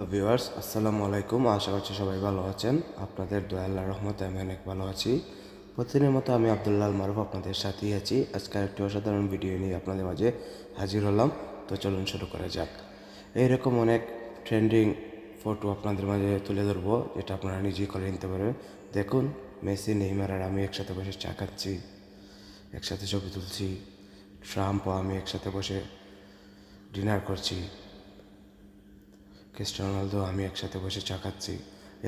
Viewers আসসালামু আলাইকুম। আশা করছি সবাই ভালো আছেন। আপনাদের দয়া আল্লাহর রহমতে আমি অনেক ভালো আছি। প্রতিদিনের মতো আমি আব্দুল্লাহ আল মারুফ আপনাদের সাথেই আছি। আজকে একটি অসাধারণ ভিডিও নিয়ে আপনাদের মাঝে হাজির হলাম। তো চলুন শুরু করা যাক। এইরকম অনেক ট্রেন্ডিং ফটো আপনাদের মাঝে তুলে ধরবো, যেটা আপনারা নিজেই করে নিতে পারবেন। দেখুন, মেসি, নেইমার আর আমি একসাথে বসে চা খাচ্ছি, একসাথে ছবি তুলছি। ট্রাম্প ও আমি একসাথে বসে ডিনার করছি। ক্রিস্টিয়ানো রোনালদো আমি একসাথে বসে চা খাচ্ছি।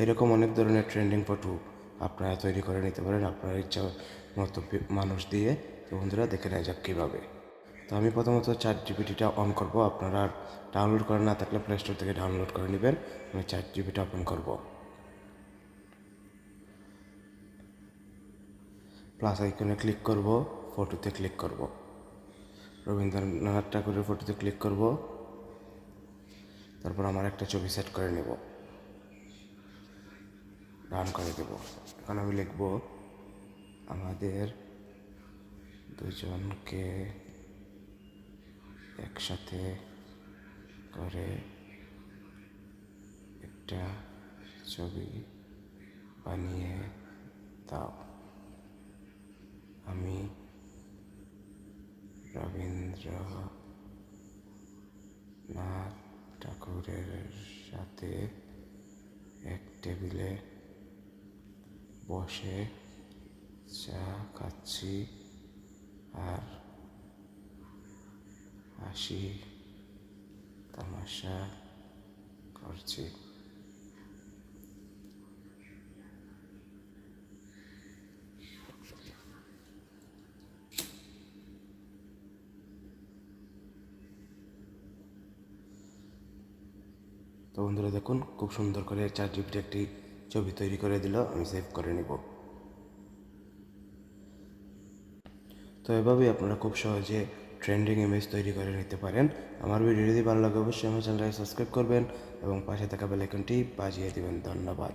এরকম অনেক ধরনের ট্রেন্ডিং ফটো আপনারা তৈরি করে নিতে পারেন আপনার ইচ্ছা মতো মানুষ দিয়ে। তো বন্ধুরা, দেখে নেওয়া যাক কীভাবে। তো আমি প্রথমত ChatGPT-টা অন করব। আপনারা ডাউনলোড করে না থাকলে প্লে স্টোর থেকে ডাউনলোড করে নেবেন। আমি ChatGPT-টা ওপেন করব। প্লাস আইকনে ক্লিক করব, ফটোতে ক্লিক করব, রবীন্দ্রনাথ ঠাকুরের ফটোতে ক্লিক করব। তারপর আমার একটা ছবি সেট করে নেব, রান করে দেব। এখন আমি লিখব, আমাদের দুজনকে একসাথে করে একটা ছবি বানিয়ে দাও। আমি রবীন্দ্রনাথ ঠাকুরের সাথে এক টেবিলে বসে চা খাচ্ছি আর হাসি তামাশা করছি। তো বন্ধুরা দেখুন, খুব সুন্দর করে ChatGPT একটি ছবি তৈরি করে দিল। আমি সেভ করে নিব। তো এভাবেই আপনারা খুব সহজে ট্রেন্ডিং ইমেজ তৈরি করে নিতে পারেন। আমার ভিডিও যদি ভালো লাগে অবশ্যই আমার চ্যানেলটাকে সাবস্ক্রাইব করবেন এবং পাশে থাকা বেল আইকনটি বাজিয়ে দেবেন। ধন্যবাদ।